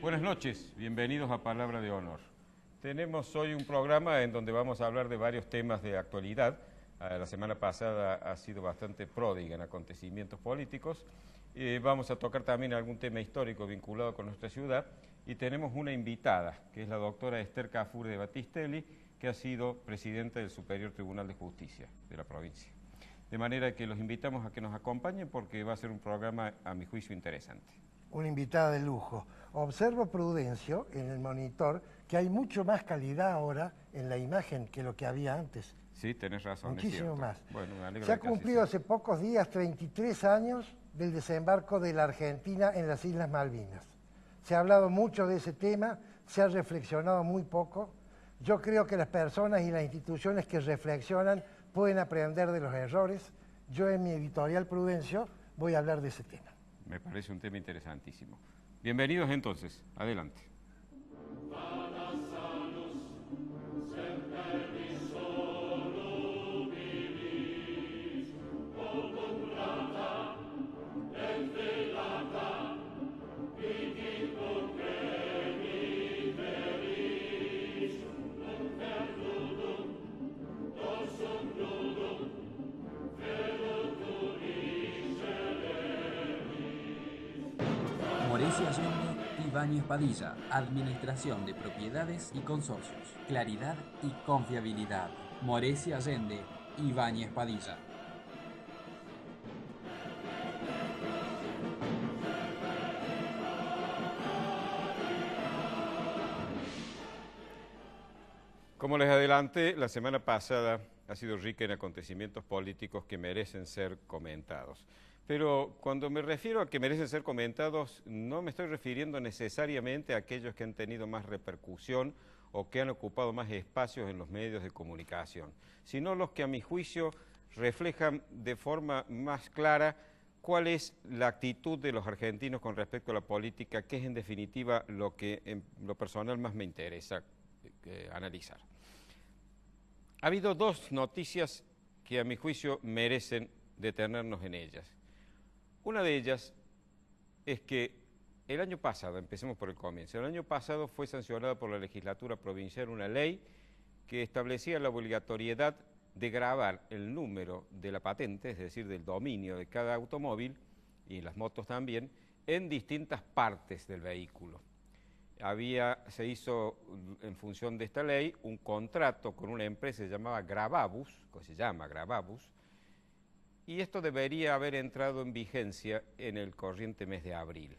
Buenas noches, bienvenidos a Palabra de Honor. Tenemos hoy un programa en donde vamos a hablar de varios temas de actualidad. La semana pasada ha sido bastante pródiga en acontecimientos políticos. Vamos a tocar también algún tema histórico vinculado con nuestra ciudad y tenemos una invitada, que es la doctora Esther Cafure de Battistelli, que ha sido presidenta del Superior Tribunal de Justicia de la provincia. De manera que los invitamos a que nos acompañen porque va a ser un programa, a mi juicio, interesante. Una invitada de lujo. Observo, Prudencio, en el monitor, que hay mucho más calidad ahora en la imagen que lo que había antes. Sí, tenés razón. Muchísimo más. Bueno, me alegro. Se ha cumplido hace pocos días 33 años del desembarco de la Argentina en las Islas Malvinas. Se ha hablado mucho de ese tema, se ha reflexionado muy poco. Yo creo que las personas y las instituciones que reflexionan pueden aprender de los errores. Yo en mi editorial Prudencio voy a hablar de ese tema. Me parece un tema interesantísimo. Bienvenidos entonces, adelante. Morecia Allende, Ibáñez Padilla, Administración de Propiedades y Consorcios, Claridad y Confiabilidad. Morecia Allende, Ibáñez Padilla. Como les adelanté, la semana pasada ha sido rica en acontecimientos políticos que merecen ser comentados. Pero cuando me refiero a que merecen ser comentados, no me estoy refiriendo necesariamente a aquellos que han tenido más repercusión o que han ocupado más espacios en los medios de comunicación, sino los que a mi juicio reflejan de forma más clara cuál es la actitud de los argentinos con respecto a la política, que es en definitiva lo que en lo personal más me interesa analizar. Ha habido dos noticias que a mi juicio merecen detenernos en ellas. Una de ellas es que el año pasado, empecemos por el comienzo, el año pasado fue sancionada por la legislatura provincial una ley que establecía la obligatoriedad de grabar el número de la patente, es decir, del dominio de cada automóvil, y las motos también, en distintas partes del vehículo. Se hizo, en función de esta ley, un contrato con una empresa que se llamaba Gravabus, que se llama Gravabus, y esto debería haber entrado en vigencia en el corriente mes de abril.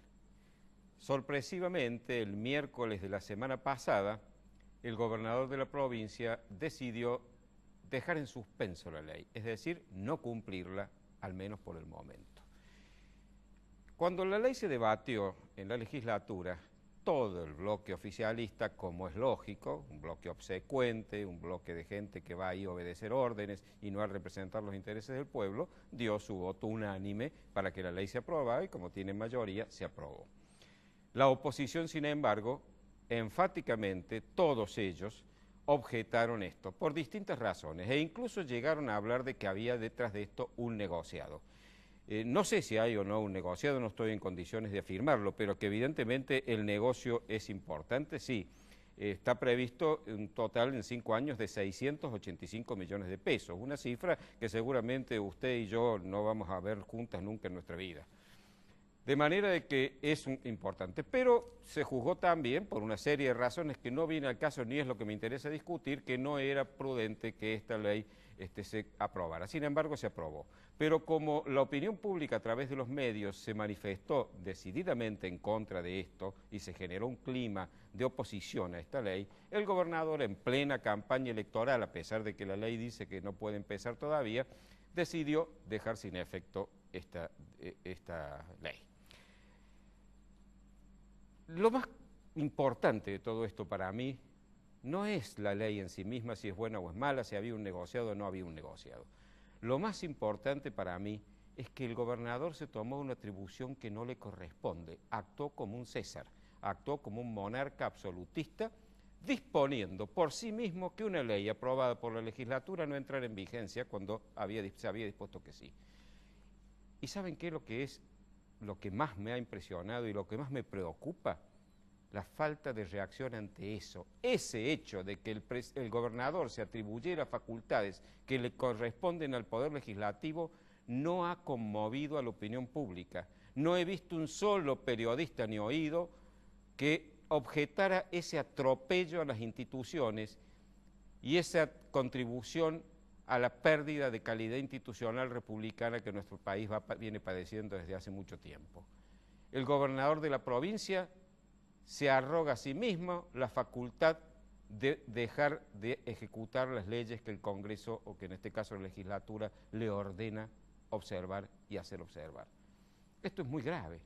Sorpresivamente, el miércoles de la semana pasada, el gobernador de la provincia decidió dejar en suspenso la ley, es decir, no cumplirla, al menos por el momento. Cuando la ley se debatió en la legislatura, todo el bloque oficialista, como es lógico, un bloque obsecuente, un bloque de gente que va ahí a obedecer órdenes y no a representar los intereses del pueblo, dio su voto unánime para que la ley se aprobara y como tiene mayoría, se aprobó. La oposición, sin embargo, enfáticamente, todos ellos objetaron esto por distintas razones e incluso llegaron a hablar de que había detrás de esto un negociado. No sé si hay o no un negociado, no estoy en condiciones de afirmarlo, pero que evidentemente el negocio es importante, sí. Está previsto un total en 5 años de 685 millones de pesos, una cifra que seguramente usted y yo no vamos a ver juntas nunca en nuestra vida. De manera de que es importante, pero se juzgó también por una serie de razones que no viene al caso ni es lo que me interesa discutir, que no era prudente que esta ley se aprobara. Sin embargo, se aprobó. Pero como la opinión pública a través de los medios se manifestó decididamente en contra de esto y se generó un clima de oposición a esta ley, el gobernador en plena campaña electoral, a pesar de que la ley dice que no puede empezar todavía, decidió dejar sin efecto esta ley. Lo más importante de todo esto para mí no es la ley en sí misma, si es buena o es mala, si había un negociado o no había un negociado. Lo más importante para mí es que el gobernador se tomó una atribución que no le corresponde, actuó como un César, actuó como un monarca absolutista, disponiendo por sí mismo que una ley aprobada por la legislatura no entrara en vigencia cuando se había dispuesto que sí. ¿Y saben qué es lo que más me ha impresionado y lo que más me preocupa? la falta de reacción ante eso. Ese hecho de que el gobernador se atribuyera facultades que le corresponden al Poder Legislativo no ha conmovido a la opinión pública. No he visto un solo periodista ni oído que objetara ese atropello a las instituciones y esa contribución a la pérdida de calidad institucional republicana que nuestro país viene padeciendo desde hace mucho tiempo. El gobernador de la provincia se arroga a sí mismo la facultad de dejar de ejecutar las leyes que el Congreso, o que en este caso la legislatura, le ordena observar y hacer observar. Esto es muy grave.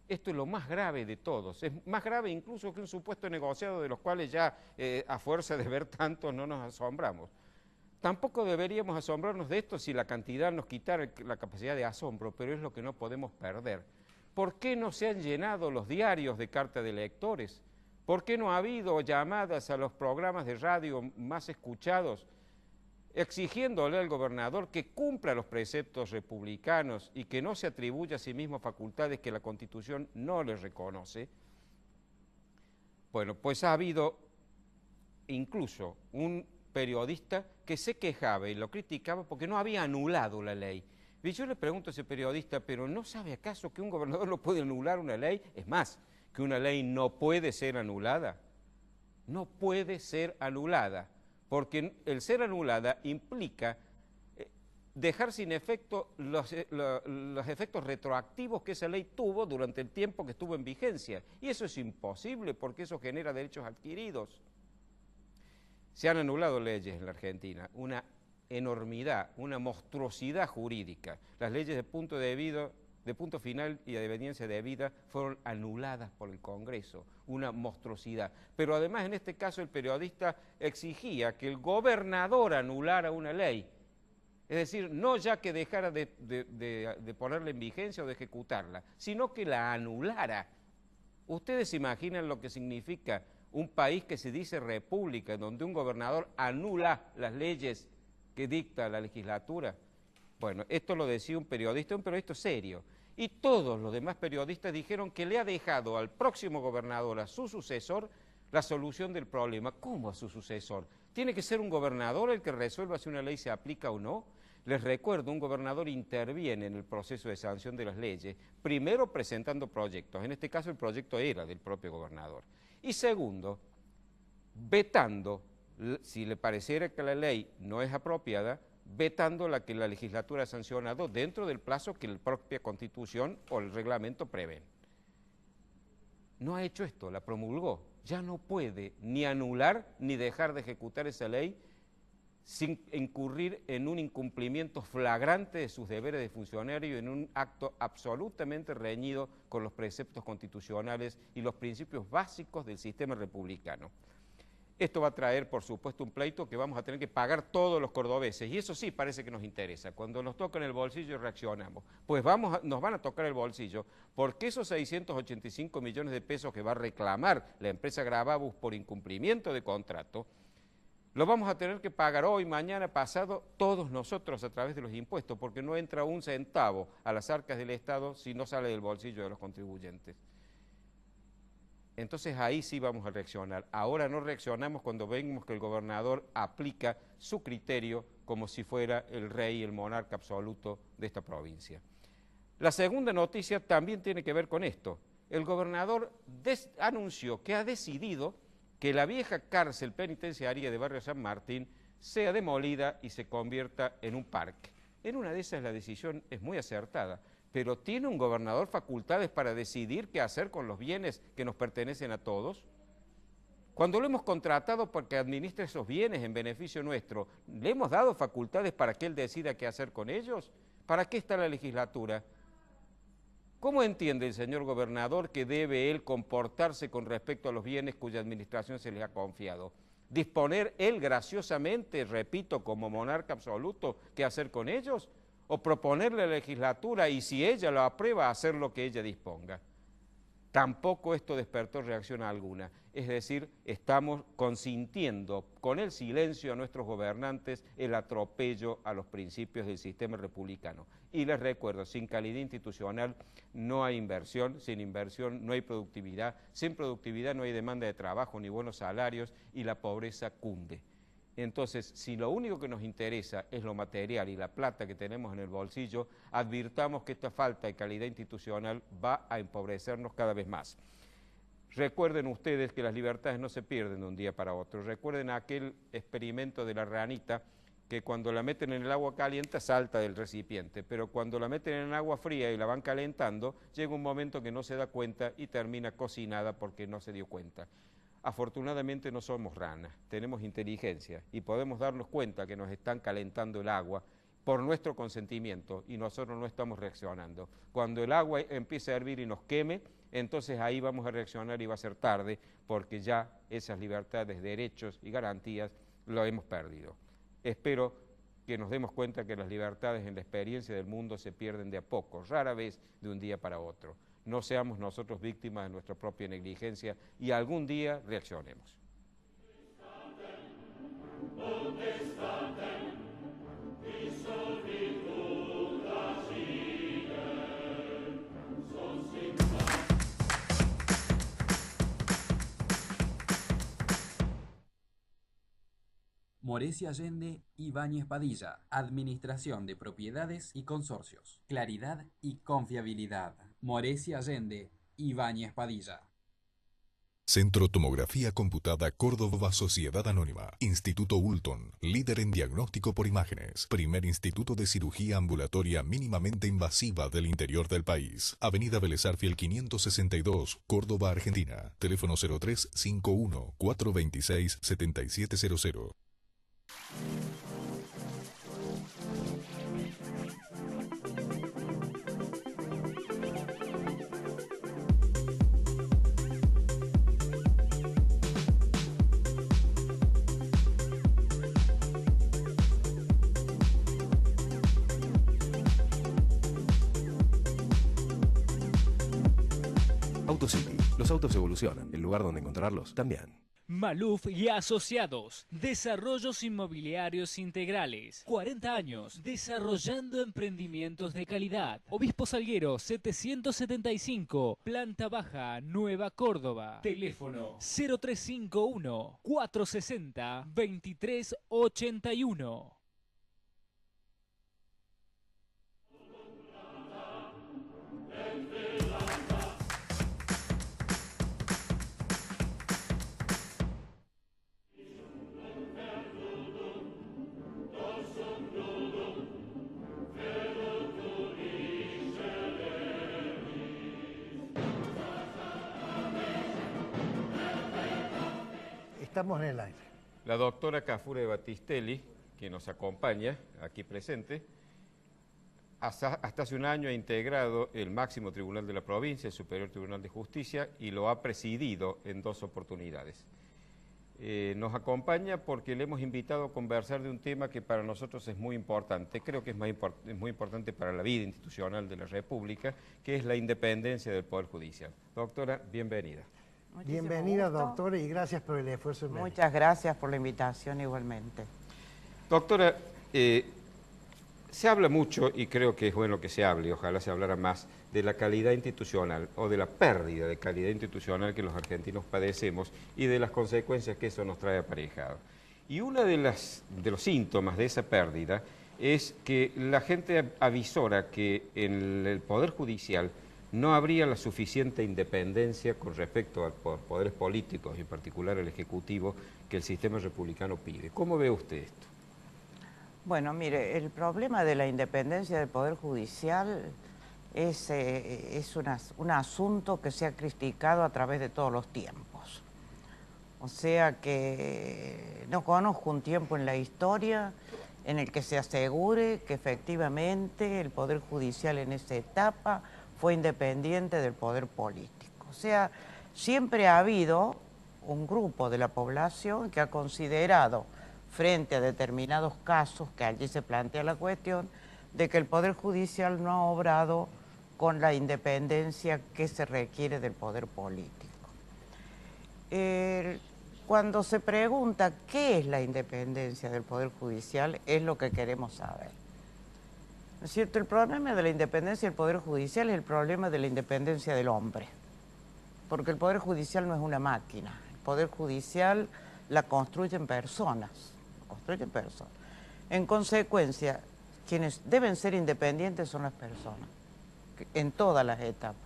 Esto es lo más grave de todos. Es más grave incluso que un supuesto negociado de los cuales ya a fuerza de ver tanto no nos asombramos. Tampoco deberíamos asombrarnos de esto si la cantidad nos quitara la capacidad de asombro, pero es lo que no podemos perder. ¿Por qué no se han llenado los diarios de cartas de lectores? ¿Por qué no ha habido llamadas a los programas de radio más escuchados exigiéndole al gobernador que cumpla los preceptos republicanos y que no se atribuya a sí mismo facultades que la Constitución no le reconoce? Bueno, pues ha habido incluso un periodista que se quejaba y lo criticaba porque no había anulado la ley. Y yo le pregunto a ese periodista, ¿pero no sabe acaso que un gobernador no puede anular una ley? Es más, que una ley no puede ser anulada. No puede ser anulada, porque el ser anulada implica dejar sin efecto los efectos retroactivos que esa ley tuvo durante el tiempo que estuvo en vigencia. Y eso es imposible porque eso genera derechos adquiridos. Se han anulado leyes en la Argentina, una enormidad, una monstruosidad jurídica. Las leyes de punto final y de obediencia debida fueron anuladas por el Congreso, una monstruosidad. Pero además en este caso el periodista exigía que el gobernador anulara una ley, es decir, no ya que dejara de ponerla en vigencia o de ejecutarla, sino que la anulara. ¿Ustedes imaginan lo que significa un país que se dice república, donde un gobernador anula las leyes que dicta la legislatura? Bueno, esto lo decía un periodista serio, y todos los demás periodistas dijeron que le ha dejado al próximo gobernador, a su sucesor, la solución del problema. ¿Cómo a su sucesor? ¿Tiene que ser un gobernador el que resuelva si una ley se aplica o no? Les recuerdo, un gobernador interviene en el proceso de sanción de las leyes, primero presentando proyectos, en este caso el proyecto era del propio gobernador, y segundo, vetando, si le pareciera que la ley no es apropiada, vetando la que la legislatura ha sancionado dentro del plazo que la propia Constitución o el reglamento prevén. No ha hecho esto, la promulgó. Ya no puede ni anular ni dejar de ejecutar esa ley sin incurrir en un incumplimiento flagrante de sus deberes de funcionario y en un acto absolutamente reñido con los preceptos constitucionales y los principios básicos del sistema republicano. Esto va a traer, por supuesto, un pleito que vamos a tener que pagar todos los cordobeses, y eso sí parece que nos interesa. Cuando nos toca en el bolsillo reaccionamos. Pues nos van a tocar el bolsillo, porque esos 685 millones de pesos que va a reclamar la empresa Gravabus por incumplimiento de contrato, lo vamos a tener que pagar hoy, mañana, pasado, todos nosotros a través de los impuestos, porque no entra un centavo a las arcas del Estado si no sale del bolsillo de los contribuyentes. Entonces ahí sí vamos a reaccionar. Ahora no reaccionamos cuando vemos que el gobernador aplica su criterio como si fuera el rey, el monarca absoluto de esta provincia. La segunda noticia también tiene que ver con esto. El gobernador anunció que ha decidido que la vieja cárcel penitenciaria de Barrio San Martín sea demolida y se convierta en un parque. En una de esas la decisión es muy acertada, pero ¿tiene un gobernador facultades para decidir qué hacer con los bienes que nos pertenecen a todos? Cuando lo hemos contratado para que administre esos bienes en beneficio nuestro, ¿le hemos dado facultades para que él decida qué hacer con ellos? ¿Para qué está la legislatura? ¿Cómo entiende el señor gobernador que debe él comportarse con respecto a los bienes cuya administración se le ha confiado? ¿Disponer él graciosamente, repito, como monarca absoluto, qué hacer con ellos? ¿O proponerle a la legislatura y si ella lo aprueba, hacer lo que ella disponga? Tampoco esto despertó reacción alguna, es decir, estamos consintiendo con el silencio a nuestros gobernantes el atropello a los principios del sistema republicano. Y les recuerdo, sin calidad institucional no hay inversión, sin inversión no hay productividad, sin productividad no hay demanda de trabajo ni buenos salarios y la pobreza cunde. Entonces, si lo único que nos interesa es lo material y la plata que tenemos en el bolsillo, advirtamos que esta falta de calidad institucional va a empobrecernos cada vez más. Recuerden ustedes que las libertades no se pierden de un día para otro. Recuerden aquel experimento de la ranita que cuando la meten en el agua caliente salta del recipiente, pero cuando la meten en el agua fría y la van calentando, llega un momento que no se da cuenta y termina cocinada porque no se dio cuenta. Afortunadamente no somos ranas, tenemos inteligencia y podemos darnos cuenta que nos están calentando el agua por nuestro consentimiento y nosotros no estamos reaccionando. Cuando el agua empiece a hervir y nos queme, entonces ahí vamos a reaccionar y va a ser tarde porque ya esas libertades, derechos y garantías lo hemos perdido. Espero que nos demos cuenta que las libertades en la experiencia del mundo se pierden de a poco, rara vez de un día para otro. No seamos nosotros víctimas de nuestra propia negligencia y algún día reaccionemos. Morecia Allende, Ibáñez Padilla, Administración de Propiedades y Consorcios, Claridad y Confiabilidad. Morecia Allende, Ibáñez Padilla. Centro Tomografía Computada Córdoba Sociedad Anónima. Instituto Ulton, líder en diagnóstico por imágenes. Primer instituto de cirugía ambulatoria mínimamente invasiva del interior del país. Avenida Vélez Arfiel 562, Córdoba, Argentina. Teléfono 0351 426 7700. AutoCity. Los autos evolucionan. El lugar donde encontrarlos también. Maluf y Asociados, desarrollos inmobiliarios integrales, 40 años, desarrollando emprendimientos de calidad. Obispo Salguero 775, planta baja, Nueva Córdoba. Teléfono 0351 460 2381. Estamos en el aire. La doctora Cafure Battistelli, que nos acompaña aquí presente, hasta hace un año ha integrado el máximo tribunal de la provincia, el Superior Tribunal de Justicia, y lo ha presidido en 2 oportunidades. Nos acompaña porque le hemos invitado a conversar de un tema que para nosotros es muy importante, creo que es muy importante para la vida institucional de la República, que es la independencia del Poder Judicial. Doctora, bienvenida. Muchísimo Bienvenida, gusto. doctora, y gracias por el esfuerzo. Muchas gracias por la invitación igualmente. Doctora, se habla mucho, y creo que es bueno que se hable, ojalá se hablara más, de la calidad institucional o de la pérdida de calidad institucional que los argentinos padecemos y de las consecuencias que eso nos trae aparejado. Y uno de los síntomas de esa pérdida es que la gente avisora que en el Poder Judicial no habría la suficiente independencia con respecto a poderes políticos, y en particular el Ejecutivo, que el sistema republicano pide. ¿Cómo ve usted esto? Bueno, mire, el problema de la independencia del Poder Judicial es un asunto que se ha criticado a través de todos los tiempos. O sea que no conozco un tiempo en la historia en el que se asegure que efectivamente el Poder Judicial en esa etapa fue independiente del poder político. O sea, siempre ha habido un grupo de la población que ha considerado, frente a determinados casos, que allí se plantea la cuestión, de que el Poder Judicial no ha obrado con la independencia que se requiere del poder político. Cuando se pregunta qué es la independencia del Poder Judicial, es lo que queremos saber. ¿No es cierto? El problema de la independencia del Poder Judicial es el problema de la independencia del hombre, porque el Poder Judicial no es una máquina. El Poder Judicial la construyen personas, En consecuencia, quienes deben ser independientes son las personas, en todas las etapas.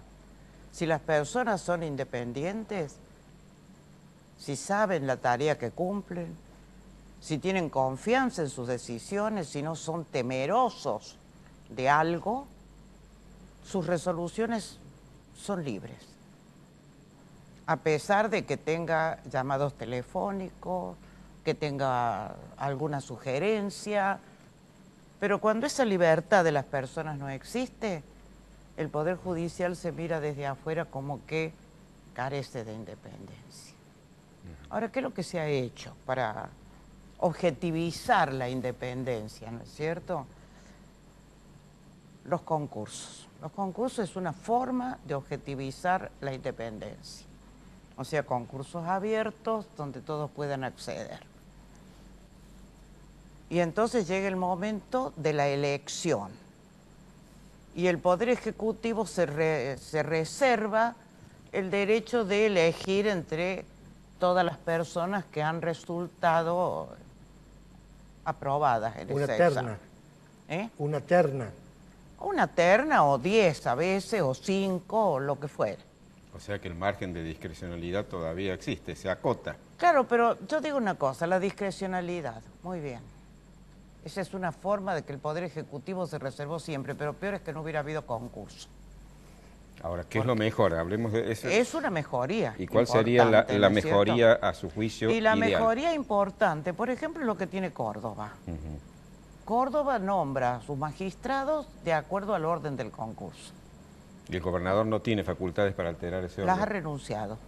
Si las personas son independientes, si saben la tarea que cumplen, si tienen confianza en sus decisiones, si no son temerosos de algo, sus resoluciones son libres. A pesar de que tenga llamados telefónicos, que tenga alguna sugerencia, pero cuando esa libertad de las personas no existe, el Poder Judicial se mira desde afuera como que carece de independencia. Ahora, ¿qué es lo que se ha hecho para objetivizar la independencia, no es cierto? Los concursos. Los concursos es una forma de objetivizar la independencia. O sea, concursos abiertos donde todos puedan acceder. Y entonces llega el momento de la elección. Y el Poder Ejecutivo se reserva el derecho de elegir entre todas las personas que han resultado aprobadas en ese examen. Una terna. Una terna o 10 a veces, o 5, o lo que fuera. O sea que el margen de discrecionalidad todavía existe, se acota. Claro, pero yo digo una cosa, la discrecionalidad, muy bien. Esa es una forma de que el Poder Ejecutivo se reservó siempre, pero peor es que no hubiera habido concurso. Ahora, ¿qué es lo mejor? Hablemos de eso. Es una mejoría. ¿Y cuál sería la mejoría a su juicio Y la ideal? mejoría importante, por ejemplo, lo que tiene Córdoba. Córdoba nombra a sus magistrados de acuerdo al orden del concurso. ¿Y el gobernador no tiene facultades para alterar ese orden? Las ha renunciado.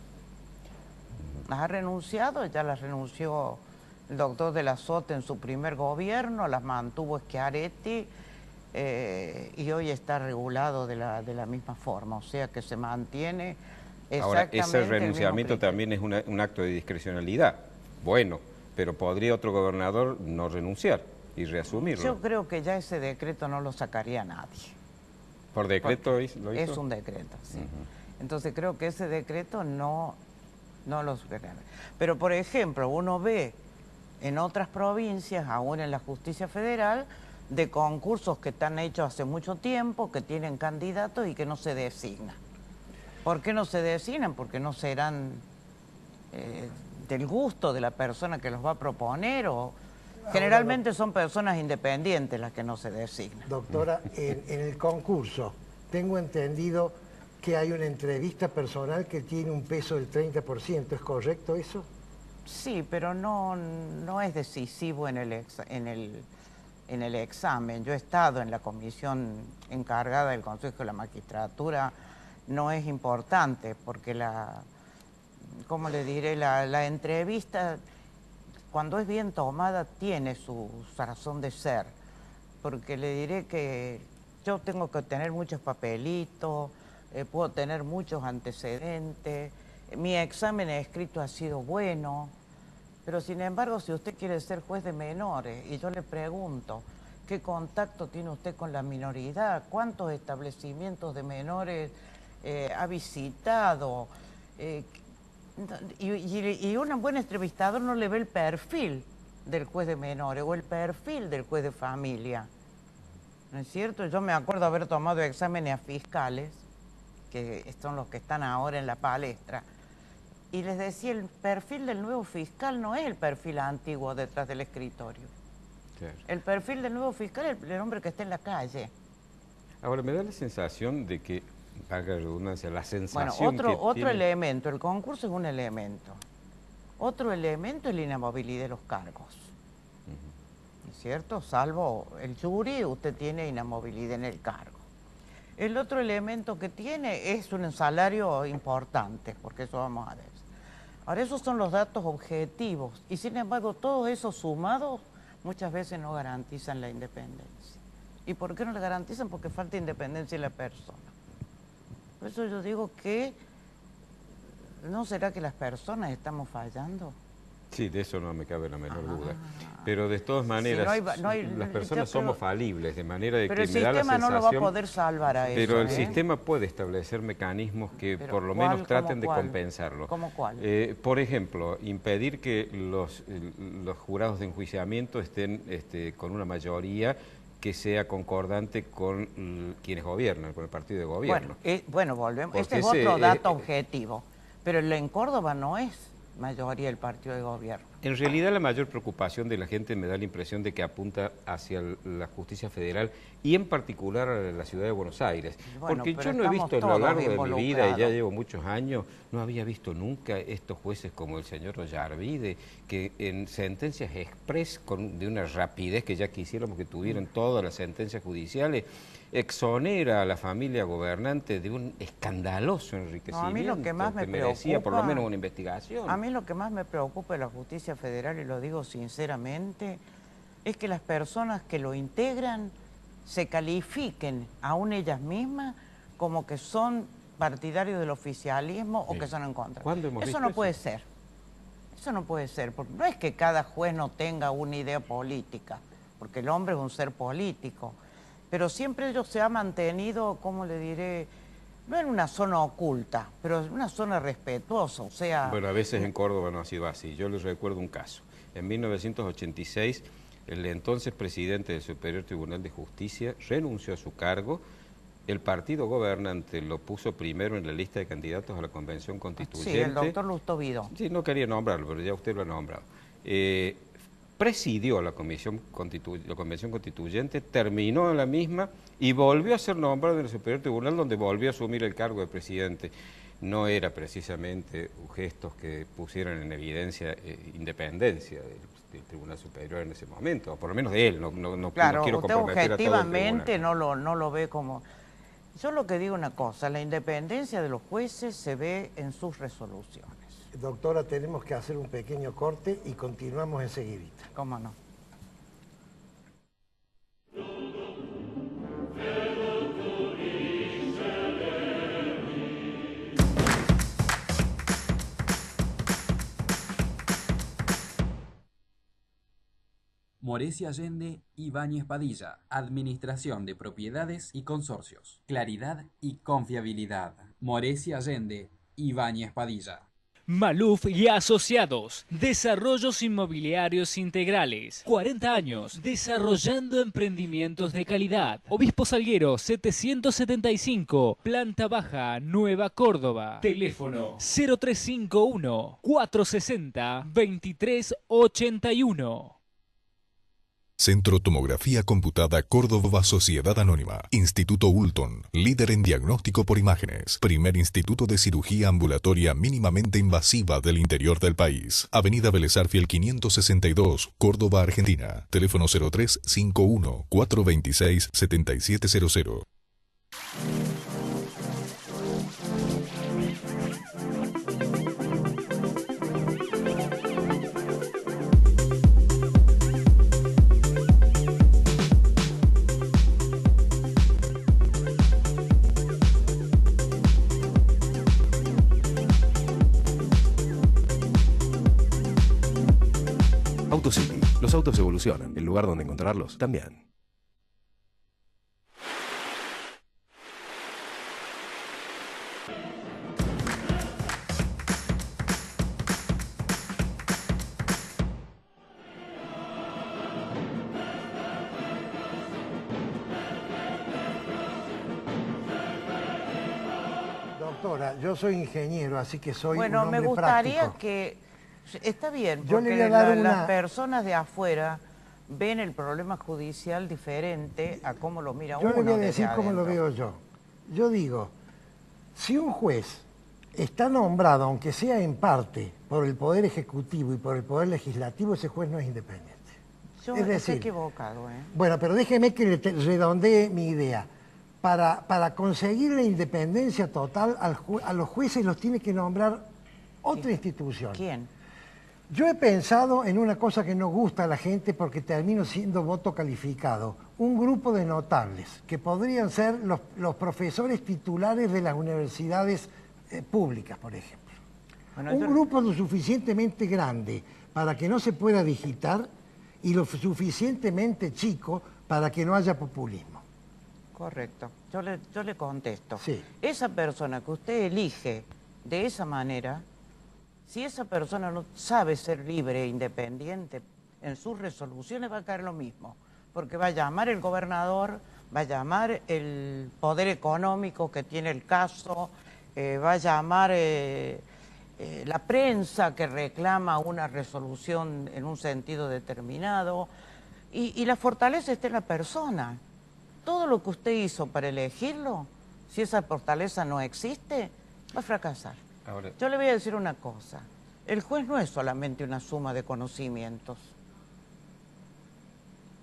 Las ha renunciado, ya las renunció el doctor de la Sota en su primer gobierno, las mantuvo Schiaretti, y hoy está regulado de la misma forma, o sea que se mantiene exactamente. Ahora, ese renunciamiento también es un acto de discrecionalidad. Bueno, pero podría otro gobernador no renunciar y reasumirlo. Yo creo que ya ese decreto no lo sacaría nadie. ¿Por decreto lo hizo? Es un decreto, sí. Entonces creo que ese decreto no lo sacaría. Pero, por ejemplo, uno ve en otras provincias, aún en la justicia federal, de concursos que están hechos hace mucho tiempo, que tienen candidatos y que no se designan. ¿Por qué no se designan? Porque no serán del gusto de la persona que los va a proponer, o generalmente son personas independientes las que no se designan. Doctora, en el concurso tengo entendido que hay una entrevista personal que tiene un peso del 30%, ¿es correcto eso? Sí, pero no es decisivo en el examen. Yo he estado en la comisión encargada del Consejo de la Magistratura, no es importante porque ¿cómo le diré? La entrevista, cuando es bien tomada, tiene su razón de ser, porque le diré que yo tengo que tener muchos papelitos, puedo tener muchos antecedentes, mi examen escrito ha sido bueno, pero sin embargo, si usted quiere ser juez de menores y yo le pregunto, ¿qué contacto tiene usted con la minoridad? ¿Cuántos establecimientos de menores ha visitado? Y un buen entrevistador no le ve el perfil del juez de menores o el perfil del juez de familia. ¿No es cierto? Yo me acuerdo haber tomado exámenes a fiscales, que son los que están ahora en la palestra, y les decía, el perfil del nuevo fiscal no es el perfil antiguo detrás del escritorio. Claro. El perfil del nuevo fiscal es el hombre que está en la calle. Ahora, me da la sensación de que, valga la redundancia, la sensación bueno, otro elemento, el concurso es un elemento. Otro elemento es la inamovilidad de los cargos. ¿No es cierto? Salvo el jury, usted tiene inamovilidad en el cargo. El otro elemento que tiene es un salario importante, porque eso vamos a ver. Ahora, esos son los datos objetivos, y sin embargo, todos esos sumados muchas veces no garantizan la independencia. ¿Y por qué no la garantizan? Porque falta independencia en la persona. Por eso yo digo que, ¿no será que las personas estamos fallando? Sí, de eso no me cabe la menor duda. Pero de todas maneras, las personas somos falibles, de manera de pero que me da la sensación... Pero el sistema no lo va a poder salvar a eso. Pero el sistema puede establecer mecanismos que por lo menos traten de compensarlo. ¿Cómo cuál? Por ejemplo, impedir que los jurados de enjuiciamiento estén con una mayoría que sea concordante con quienes gobiernan, con el partido de gobierno. Bueno, volvemos. Porque Este es otro dato objetivo. Pero en Córdoba no es mayoría del partido de gobierno. En realidad la mayor preocupación de la gente me da la impresión de que apunta hacia la justicia federal y en particular a la ciudad de Buenos Aires. Bueno, porque yo no he visto a lo largo de mi vida, y ya llevo muchos años, no había visto nunca estos jueces como el señor Ollarvide, que en sentencias express de una rapidez que ya quisiéramos que tuvieran todas las sentencias judiciales, exonera a la familia gobernante de un escandaloso enriquecimiento. No, a mí lo que más me merecía por lo menos una investigación. A mí lo que más me preocupa de la justicia federal, y lo digo sinceramente, es que las personas que lo integran se califiquen aún ellas mismas como que son partidarios del oficialismo o que son en contra. Eso no puede ser. Eso no puede ser, porque no es que cada juez no tenga una idea política, porque el hombre es un ser político, pero siempre ellos se ha mantenido, ¿cómo le diré?, no en una zona oculta, pero en una zona respetuosa, o sea... Bueno, a veces en Córdoba no ha sido así. Yo les recuerdo un caso. En 1986, el entonces presidente del Superior Tribunal de Justicia renunció a su cargo. El partido gobernante lo puso primero en la lista de candidatos a la Convención Constituyente. Sí, el doctor Lusto Vido. Sí, no quería nombrarlo, pero ya usted lo ha nombrado. Presidió la Convención Constituyente, terminó la misma y volvió a ser nombrado en el Superior Tribunal, donde volvió a asumir el cargo de presidente. No era precisamente gestos que pusieran en evidencia independencia del Tribunal Superior en ese momento, o por lo menos de él, Claro, no quiero usted comprometer objetivamente a todo el no lo ve como... Yo lo que digo una cosa, la independencia de los jueces se ve en sus resoluciones. Doctora, tenemos que hacer un pequeño corte y continuamos enseguidita. ¿Cómo no? Moresi Allende, Ibáñez Padilla, Administración de Propiedades y Consorcios, Claridad y Confiabilidad. Moresi Allende, Ibáñez Padilla. Maluf y Asociados, Desarrollos Inmobiliarios Integrales, 40 años, desarrollando emprendimientos de calidad. Obispo Salguero 775, Planta Baja, Nueva Córdoba. Teléfono 0351 460 2381. Centro Tomografía Computada Córdoba Sociedad Anónima. Instituto Ulton, líder en diagnóstico por imágenes. Primer instituto de cirugía ambulatoria mínimamente invasiva del interior del país. Avenida Vélez Arfiel 562, Córdoba, Argentina. Teléfono 0351 426 7700. AutoCity. Los autos evolucionan. El lugar donde encontrarlos también. Doctora, yo soy ingeniero, así que soy un hombre Bueno, me gustaría práctico. que... Está bien, Yo le porque voy a dar las personas de afuera ven el problema judicial diferente a cómo lo mira uno. Yo le voy a desde decir cómo lo adentro. veo yo. Yo digo, si un juez está nombrado, aunque sea en parte, por el Poder Ejecutivo y por el Poder Legislativo, ese juez no es independiente. Yo Es estoy decir, equivocado, ¿eh? Bueno, pero déjeme que le redondee mi idea. Para conseguir la independencia total, a los jueces los tiene que nombrar otra institución. ¿Quién? Yo he pensado en una cosa que no gusta a la gente porque termino siendo voto calificado. un grupo de notables, que podrían ser los profesores titulares de las universidades públicas, por ejemplo. Bueno, Un grupo lo suficientemente grande para que no se pueda digitar y lo suficientemente chico para que no haya populismo. Correcto. Yo le contesto. Sí. Esa persona que usted elige de esa manera, si esa persona no sabe ser libre e independiente en sus resoluciones, va a caer lo mismo. Porque va a llamar el gobernador, va a llamar el poder económico que tiene el caso, va a llamar la prensa que reclama una resolución en un sentido determinado. Y la fortaleza está en la persona. Todo lo que usted hizo para elegirlo, si esa fortaleza no existe, va a fracasar. Ahora, Yo le voy a decir una cosa. El juez no es solamente una suma de conocimientos.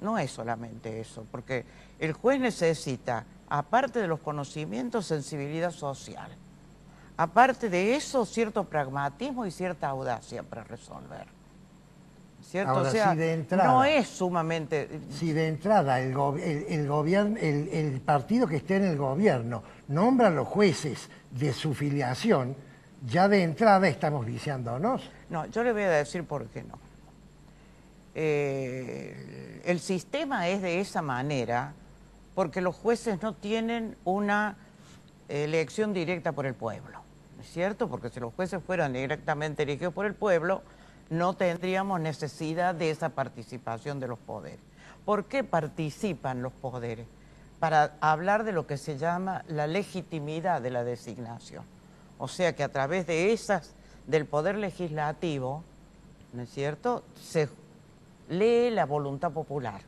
No es solamente eso, porque el juez necesita, aparte de los conocimientos, sensibilidad social. Aparte de eso, cierto pragmatismo y cierta audacia para resolver. ¿Cierto? Ahora, o sea, si de entrada, no es sumamente... Si de entrada el partido que esté en el gobierno nombra a los jueces de su filiación, ya de entrada estamos viciándonos. No, yo le voy a decir por qué no. El sistema es de esa manera porque los jueces no tienen una elección directa por el pueblo, ¿no es cierto? Porque si los jueces fueran directamente elegidos por el pueblo, no tendríamos necesidad de esa participación de los poderes. ¿Por qué participan los poderes? Para hablar de lo que se llama la legitimidad de la designación. O sea que a través de esas, del poder legislativo, ¿no es cierto?, se lee la voluntad popular.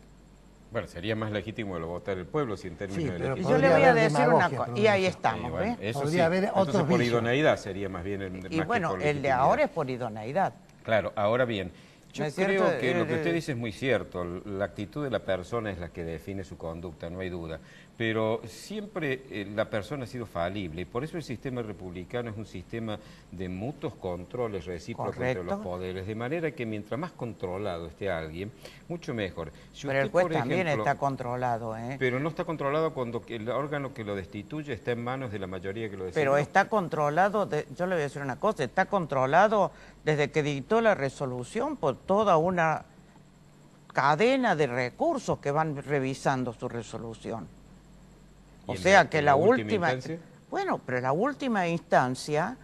bueno, sería más legítimo que lo votara el pueblo si en términos Sí, de pero Y legitimidad. yo le voy a haber decir una demagogia, cosa, y ahí Prudencia. estamos, bueno, ¿ves? eso Podría sí. haber Entonces otros por vicios. idoneidad sería más bien... Y más que bueno, por el de legitimidad. ahora es por idoneidad. Claro, ahora bien, yo ¿No es creo cierto? que lo que usted dice es muy cierto, la actitud de la persona es la que define su conducta, no hay duda, pero siempre la persona ha sido falible y por eso el sistema republicano es un sistema de mutuos controles recíprocos entre los Correcto. poderes, de manera que mientras más controlado esté alguien, mucho mejor. Si Pero el usted, juez por también ejemplo, está controlado, ¿eh? Pero no está controlado cuando el órgano que lo destituye está en manos de la mayoría que lo designó. Pero está controlado, yo le voy a decir una cosa, está controlado desde que dictó la resolución por toda una cadena de recursos que van revisando su resolución. ¿Y O en sea la- que en la la última última... instancia? Bueno, pero la última instancia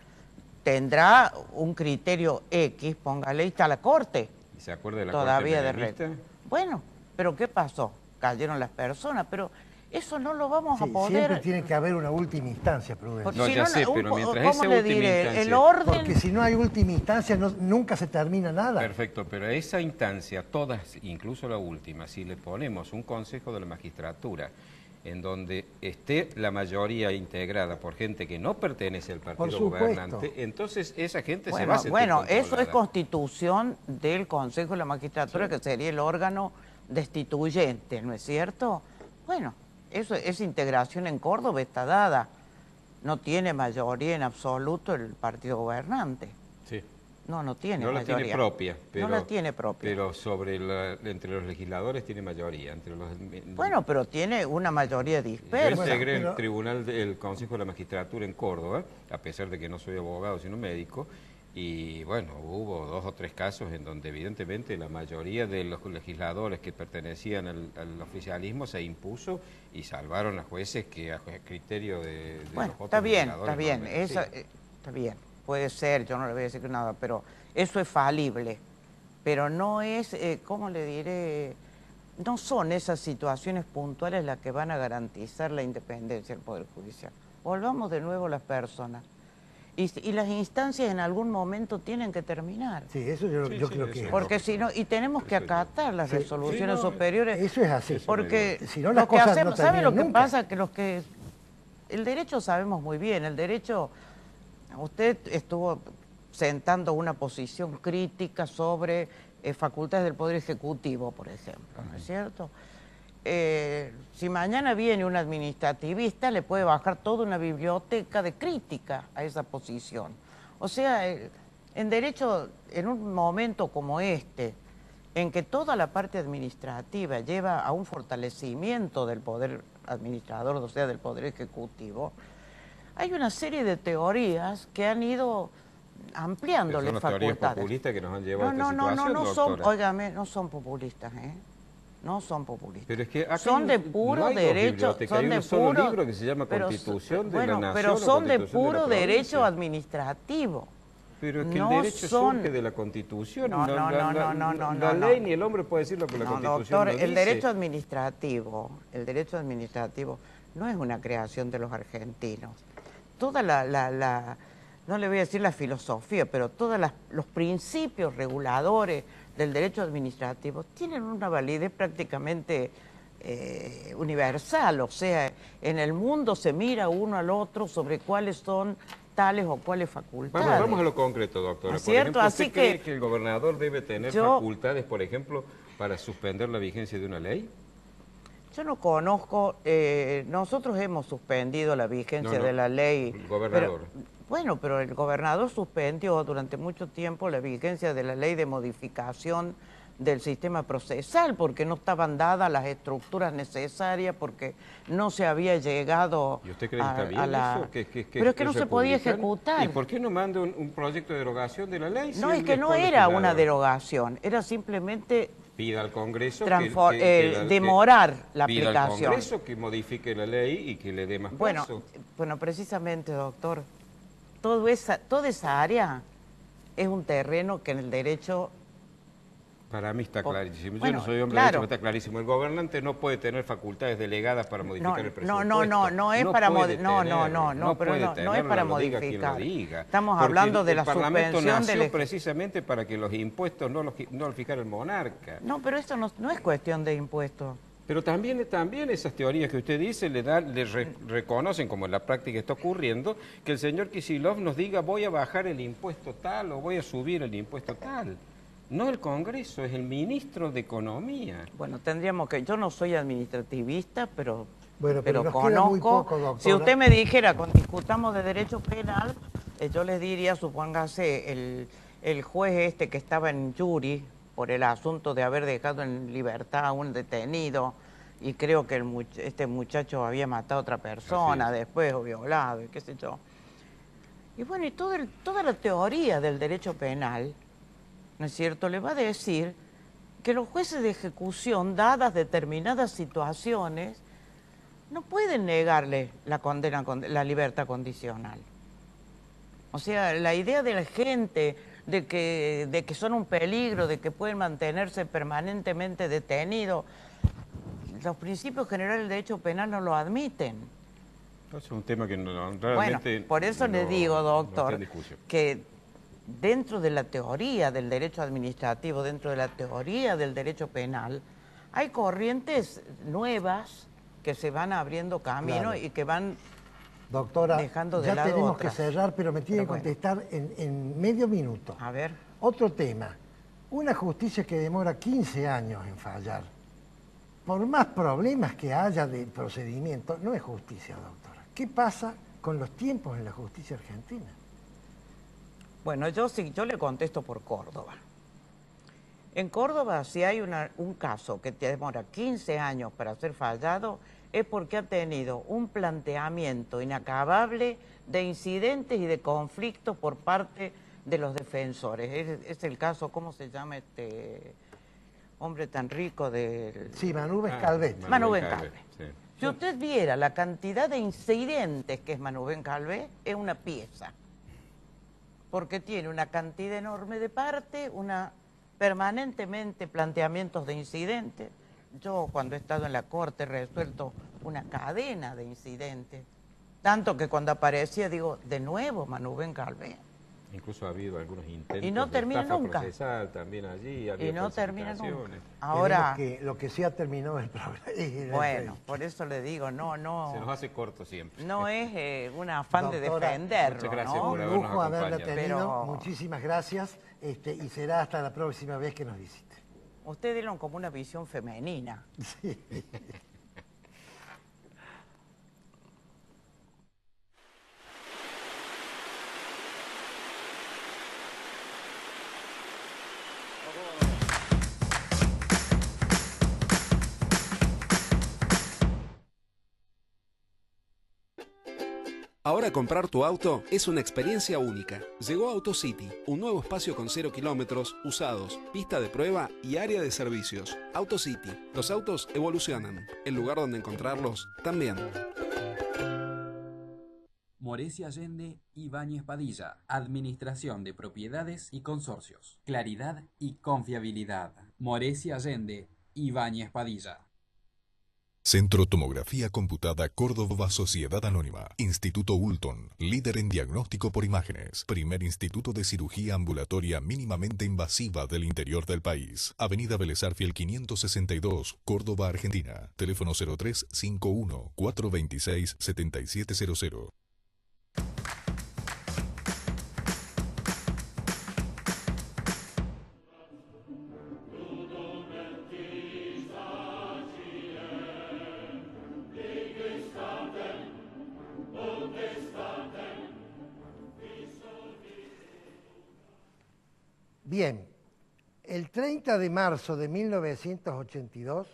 tendrá un criterio X, póngale, y está la Corte ¿Y se acuerda de la todavía Corte de menemista? Bueno, pero ¿qué pasó? Cayeron las personas, pero eso no lo vamos a Sí, poder... siempre tiene que haber una última instancia, Prudencia. Porque No, si ya sé, un pero po- mientras ¿cómo esa le última diré? instancia- El orden... Porque si no hay última instancia, nunca se termina nada. Perfecto, pero a esa instancia, todas, incluso la última, si le ponemos un consejo de la magistratura en donde esté la mayoría integrada por gente que no pertenece al Por partido supuesto. gobernante, entonces esa gente se va a sentir Bueno, eso es controlada. constitución del Consejo de la Magistratura, que sería el órgano destituyente, ¿no es cierto? Bueno, esa integración en Córdoba está dada. No tiene mayoría en absoluto el partido gobernante. Sí. No tiene No la mayoría. tiene propia, pero, no la tiene propia. pero entre los legisladores tiene mayoría. Entre los, Bueno, pero tiene una mayoría yo dispersa. integré pero- el tribunal del Consejo de la Magistratura en Córdoba, a pesar de que no soy abogado sino médico, y bueno, hubo 2 o 3 casos en donde evidentemente la mayoría de los legisladores que pertenecían al oficialismo se impuso y salvaron a jueces que a criterio de Bueno, los otros está bien, legisladores está bien, no merecían. está bien, puede ser, yo no le voy a decir nada, pero eso es falible, pero no es, ¿cómo le diré? No son esas situaciones puntuales las que van a garantizar la independencia del Poder Judicial. Volvamos de nuevo a las personas. Y las instancias en algún momento tienen que terminar. Sí, eso yo Sí, creo sí, que eso es. Porque si no, y tenemos que Eso yo- acatar las Sí. resoluciones Sí, no, superiores. Eso es así. Porque Si no, las lo que cosas hacemos, no ¿sabe lo que terminan nunca. pasa? Que el derecho sabemos muy bien, el derecho, usted estuvo sentando una posición crítica sobre facultades del Poder Ejecutivo, por ejemplo, ¿no es cierto? Si mañana viene un administrativista, le puede bajar toda una biblioteca de crítica a esa posición. O sea, en derecho, en un momento como este, en que toda la parte administrativa lleva a un fortalecimiento del poder administrador, o sea, del poder ejecutivo, hay una serie de teorías que han ido ampliándole son las teorías facultades. populistas que nos han llevado No, a esta situación, no son, doctora. óigame, no son populistas, ¿eh? No son populistas. Pero es que acá son de no puro hay dos derecho, bibliotecas, son hay de un solo puro libro que se llama pero Constitución de bueno, la Nación. pero o son de Constitución puro la provincia. derecho administrativo. Pero es que no el derecho son- surge de la Constitución. No, no, no, no, no, no, La no, ley no. ni el hombre puede decir lo que la No, Constitución doctor, no el dice. derecho administrativo no es una creación de los argentinos. Toda no le voy a decir la filosofía, pero todos los principios reguladores del derecho administrativo tienen una validez prácticamente universal. O sea, en el mundo se mira uno al otro sobre cuáles son tales o cuáles facultades. Vamos a lo concreto, doctora. ¿No es cierto? Por ejemplo, ¿usted Así cree que que el gobernador debe tener yo- facultades, por ejemplo, para suspender la vigencia de una ley? Yo no conozco, nosotros hemos suspendido la vigencia No, de la ley. el gobernador. Pero el gobernador suspendió durante mucho tiempo la vigencia de la ley de modificación del sistema procesal porque no estaban dadas las estructuras necesarias, porque no se había llegado ¿Y usted cree que está bien la... eso? Pero es que no se podía republicano? ejecutar. ¿Y por qué no manda un proyecto de derogación de la ley? No, si es él que no dispone era que la una derogación, era simplemente pida al Congreso demorar la pida al aplicación. Congreso que modifique la ley y que le dé más Bueno, plazo. precisamente, doctor, toda esa área es un terreno que en el derecho... Para mí está clarísimo. Yo bueno, no soy hombre claro. de derecho, pero está clarísimo. El gobernante no puede tener facultades delegadas para modificar el presupuesto. No es para puede no es para lo diga quien lo modificar. diga. Estamos Porque hablando de la el Parlamento suspensión nació del precisamente para que los impuestos no los fijara el monarca. No, pero esto no es cuestión de impuestos. Pero también esas teorías que usted dice reconocen, como en la práctica está ocurriendo, que el señor Kicillof nos diga voy a bajar el impuesto tal o voy a subir el impuesto tal. No el Congreso, es el ministro de Economía. Bueno, tendríamos que... Yo no soy administrativista, pero Bueno, pero nos queda conozco... muy poco, doctora. Si usted me dijera, cuando discutamos de derecho penal, yo les diría, supóngase, el juez este que estaba en jury por el asunto de haber dejado en libertad a un detenido, y creo que este muchacho había matado a otra persona después, o violado, y qué sé yo. Y bueno, y toda la teoría del derecho penal, ¿no es cierto?, le va a decir que los jueces de ejecución, dadas determinadas situaciones, no pueden negarle la libertad condicional. O sea, la idea de la gente de que son un peligro, de que pueden mantenerse permanentemente detenidos, los principios generales del derecho penal no lo admiten. Es un tema que realmente... Bueno, por eso le digo, no doctor, está en discusión. que dentro de la teoría del derecho administrativo, dentro de la teoría del derecho penal, hay corrientes nuevas que se van abriendo camino Claro. y que van Doctora, dejando de ya lado tenemos otras. que cerrar, pero me tiene que Pero bueno. contestar en medio minuto. A ver, Otro tema, una justicia que demora 15 años en fallar, por más problemas que haya de procedimiento, no es justicia, doctora. ¿Qué pasa con los tiempos en la justicia argentina? bueno, yo le contesto por Córdoba. En Córdoba, si hay un caso que te demora 15 años para ser fallado, es porque ha tenido un planteamiento inacabable de incidentes y de conflictos por parte de los defensores. Es el caso, ¿cómo se llama este hombre tan rico del... Sí, Manubes Calvet. Manubén Calvet. Sí. Si usted viera la cantidad de incidentes que es Manubén Calvet, es una pieza. Porque tiene una cantidad enorme de parte, permanentemente planteamientos de incidentes. Yo cuando he estado en la corte he resuelto una cadena de incidentes. Tanto que cuando aparecía digo, de nuevo Manubén Calvet. Incluso ha habido algunos intentos Y no termina de estafa nunca. procesal también allí. ha habido Y no termina nunca. falsificaciones. Ahora, Lo que sí ha terminado el programa. bueno, por eso le digo, Se nos no hace corto siempre. es un afán Doctora, de defenderlo, muchas gracias ¿no? por Un habernos lujo haberla acompañado. tenido, Pero- muchísimas gracias, y será hasta la próxima vez que nos visite. Ustedes dieron como una visión femenina. Sí. Ahora comprar tu auto es una experiencia única. Llegó AutoCity, un nuevo espacio con 0 kilómetros, usados, pista de prueba y área de servicios. AutoCity, los autos evolucionan. El lugar donde encontrarlos también. Morecia Allende y Ibáñez Padilla, Administración de Propiedades y Consorcios. Claridad y confiabilidad. Morecia Allende y Ibáñez Padilla. Centro Tomografía Computada Córdoba Sociedad Anónima. Instituto Ulton, líder en diagnóstico por imágenes. Primer instituto de cirugía ambulatoria mínimamente invasiva del interior del país. Avenida Vélez Arfiel 562, Córdoba, Argentina. Teléfono 0351 426 7700. Bien, el 30 de marzo de 1982,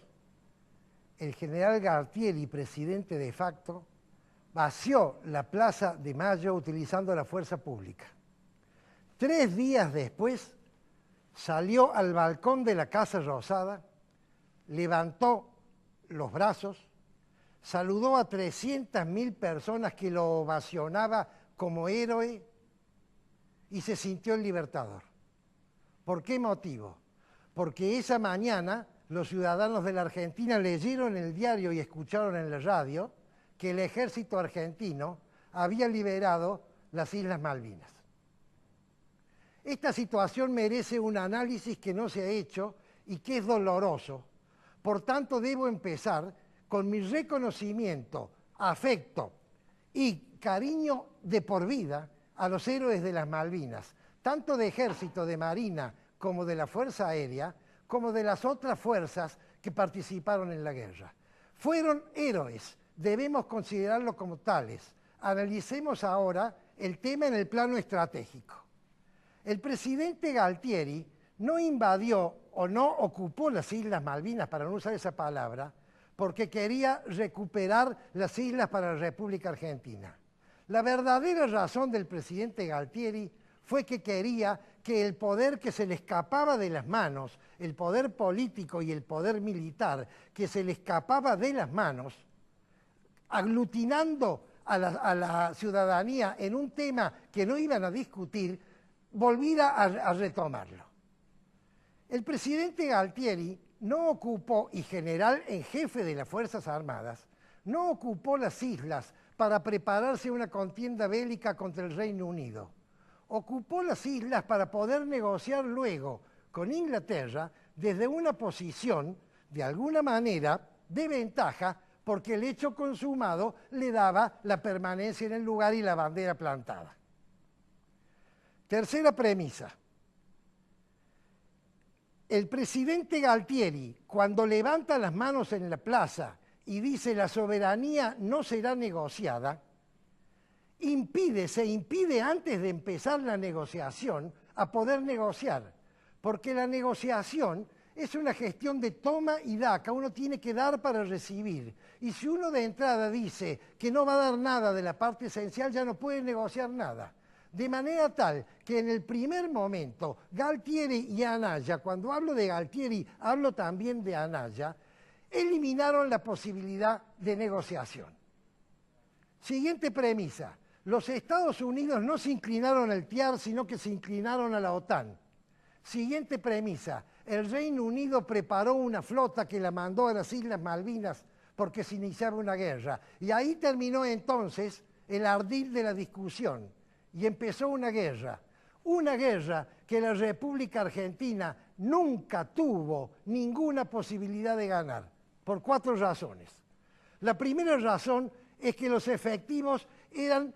el general Galtieri, presidente de facto, vació la Plaza de Mayo utilizando la fuerza pública. 3 días después, salió al balcón de la Casa Rosada, levantó los brazos, saludó a 300.000 personas que lo ovacionaba como héroe y se sintió el libertador. ¿Por qué motivo? Porque esa mañana los ciudadanos de la Argentina leyeron en el diario y escucharon en la radio que el ejército argentino había liberado las Islas Malvinas. Esta situación merece un análisis que no se ha hecho y que es doloroso. Por tanto, debo empezar con mi reconocimiento, afecto y cariño de por vida a los héroes de las Malvinas, tanto de ejército, de marina, como de la Fuerza Aérea, como de las otras fuerzas que participaron en la guerra. Fueron héroes, debemos considerarlos como tales. Analicemos ahora el tema en el plano estratégico. El presidente Galtieri no invadió o no ocupó las Islas Malvinas, para no usar esa palabra, porque quería recuperar las islas para la República Argentina. La verdadera razón del presidente Galtieri fue que quería que el poder que se le escapaba de las manos, el poder político y el poder militar que se le escapaba de las manos, aglutinando a la ciudadanía en un tema que no iban a discutir, volviera a retomarlo. El presidente Galtieri no ocupó, y general en jefe de las Fuerzas Armadas, no ocupó las islas para prepararse una contienda bélica contra el Reino Unido. Ocupó las islas para poder negociar luego con Inglaterra desde una posición, de alguna manera, de ventaja, porque el hecho consumado le daba la permanencia en el lugar y la bandera plantada. Tercera premisa. El presidente Galtieri, cuando levanta las manos en la plaza y dice la soberanía no será negociada, se impide antes de empezar la negociación a poder negociar, porque la negociación es una gestión de toma y daca, uno tiene que dar para recibir, y si uno de entrada dice que no va a dar nada de la parte esencial, ya no puede negociar nada. De manera tal que en el primer momento, Galtieri y Anaya, cuando hablo de Galtieri, hablo también de Anaya, eliminaron la posibilidad de negociación. Siguiente premisa. Los Estados Unidos no se inclinaron al TIAR, sino que se inclinaron a la OTAN. Siguiente premisa. El Reino Unido preparó una flota que la mandó a las Islas Malvinas porque se iniciaba una guerra. Y ahí terminó entonces el ardid de la discusión. Y empezó una guerra que la República Argentina nunca tuvo ninguna posibilidad de ganar, por 4 razones. La primera razón es que los efectivos eran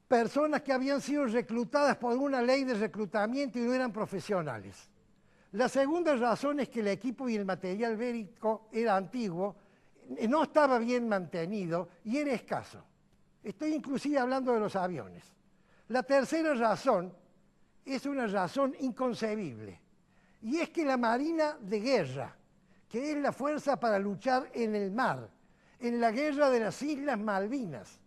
personas que habían sido reclutadas por una ley de reclutamiento y no eran profesionales. La segunda razón es que el equipo y el material bélico era antiguo, no estaba bien mantenido y era escaso. Estoy inclusive hablando de los aviones. La tercera razón es una razón inconcebible, y es que la Marina de Guerra, que es la fuerza para luchar en el mar, en la guerra de las Islas Malvinas,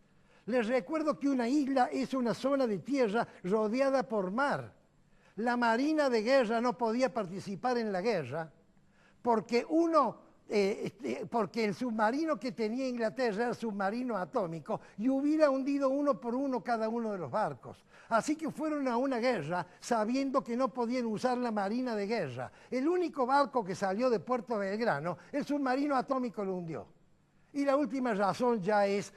Les recuerdo que una isla es una zona de tierra rodeada por mar. La Marina de Guerra no podía participar en la guerra porque porque el submarino que tenía Inglaterra era submarino atómico y hubiera hundido uno por uno cada uno de los barcos. Así que fueron a una guerra sabiendo que no podían usar la Marina de Guerra. El único barco que salió de Puerto Belgrano, el submarino atómico lo hundió. Y la última razón ya es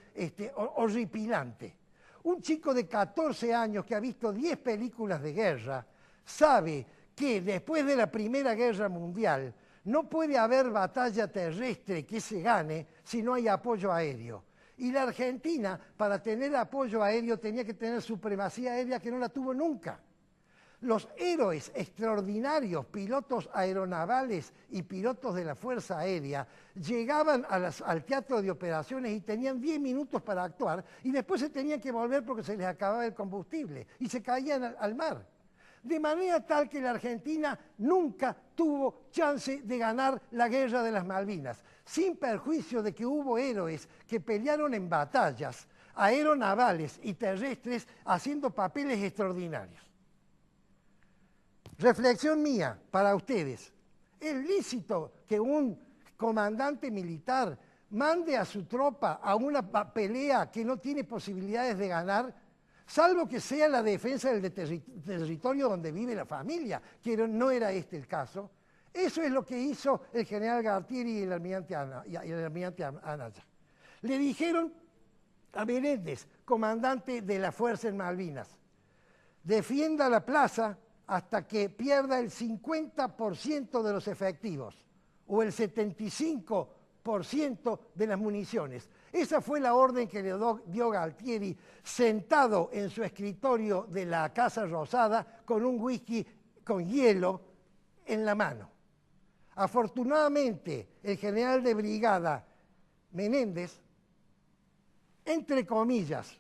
horripilante. Un chico de 14 años que ha visto 10 películas de guerra sabe que después de la Primera Guerra Mundial no puede haber batalla terrestre que se gane si no hay apoyo aéreo. Y la Argentina, para tener apoyo aéreo, tenía que tener supremacía aérea que no la tuvo nunca. Los héroes extraordinarios, pilotos aeronavales y pilotos de la Fuerza Aérea, llegaban al teatro de operaciones y tenían 10 minutos para actuar y después se tenían que volver porque se les acababa el combustible y se caían al mar. De manera tal que la Argentina nunca tuvo chance de ganar la guerra de las Malvinas, sin perjuicio de que hubo héroes que pelearon en batallas aeronavales y terrestres haciendo papeles extraordinarios. Reflexión mía para ustedes. ¿Es lícito que un comandante militar mande a su tropa a una pelea que no tiene posibilidades de ganar? Salvo que sea la defensa del territorio donde vive la familia, que no era este el caso. Eso es lo que hizo el general Galtieri y el almirante Anaya. Le dijeron a Menéndez, comandante de la fuerza en Malvinas, defienda la plaza hasta que pierda el 50% de los efectivos o el 75% de las municiones. Esa fue la orden que le dio Galtieri sentado en su escritorio de la Casa Rosada con un whisky con hielo en la mano. Afortunadamente, el general de brigada Menéndez, entre comillas,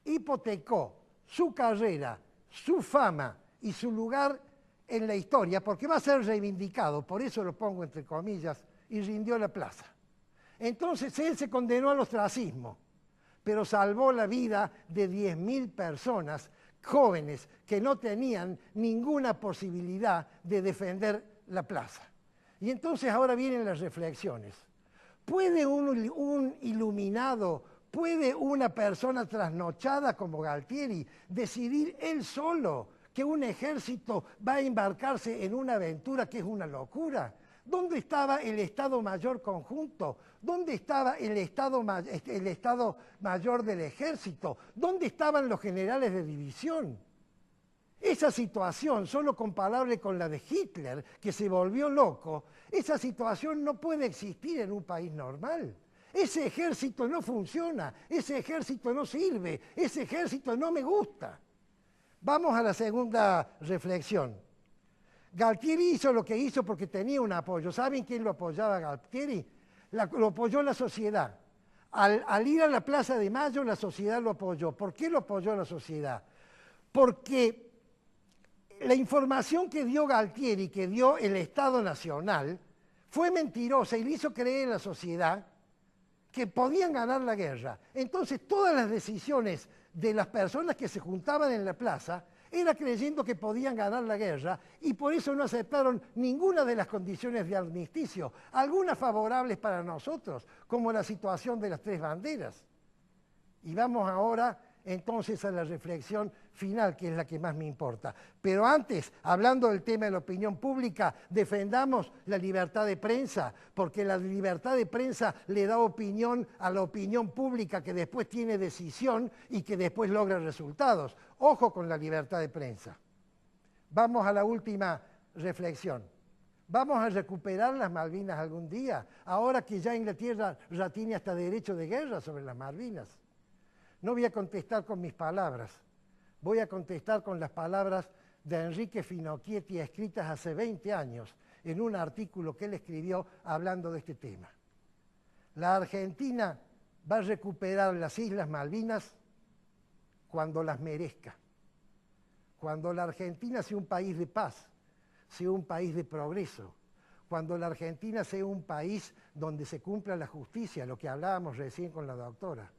hipotecó su carrera, su fama y su lugar en la historia, porque va a ser reivindicado, por eso lo pongo entre comillas, y rindió la plaza. Entonces él se condenó al ostracismo, pero salvó la vida de 10.000 personas jóvenes que no tenían ninguna posibilidad de defender la plaza. Y entonces ahora vienen las reflexiones. ¿Puede un iluminado, puede una persona trasnochada como Galtieri decidir él solo que un ejército va a embarcarse en una aventura que es una locura? ¿Dónde estaba el Estado Mayor Conjunto? ¿Dónde estaba el Estado Mayor del Ejército? ¿Dónde estaban los generales de división? Esa situación, solo comparable con la de Hitler, que se volvió loco, esa situación no puede existir en un país normal. Ese ejército no funciona, ese ejército no sirve, ese ejército no me gusta. Vamos a la segunda reflexión. Galtieri hizo lo que hizo porque tenía un apoyo. ¿Saben quién lo apoyaba a Galtieri? Lo apoyó la sociedad. Al ir a la Plaza de Mayo, la sociedad lo apoyó. ¿Por qué lo apoyó la sociedad? Porque la información que dio Galtieri, que dio el Estado Nacional, fue mentirosa y le hizo creer a la sociedad que podían ganar la guerra. Entonces, todas las decisiones de las personas que se juntaban en la plaza era creyendo que podían ganar la guerra y por eso no aceptaron ninguna de las condiciones de armisticio, algunas favorables para nosotros, como la situación de las 3 banderas. Y vamos ahora entonces a la reflexión final, que es la que más me importa. Pero antes, hablando del tema de la opinión pública, defendamos la libertad de prensa, porque la libertad de prensa le da opinión a la opinión pública, que después tiene decisión y que después logra resultados. Ojo con la libertad de prensa. Vamos a la última reflexión. ¿Vamos a recuperar las Malvinas algún día? Ahora que ya Inglaterra ya tiene hasta derecho de guerra sobre las Malvinas. No voy a contestar con mis palabras, voy a contestar con las palabras de Enrique Finocchietti, escritas hace 20 años en un artículo que él escribió hablando de este tema. La Argentina va a recuperar las Islas Malvinas cuando las merezca, cuando la Argentina sea un país de paz, sea un país de progreso, cuando la Argentina sea un país donde se cumpla la justicia, lo que hablábamos recién con la doctora,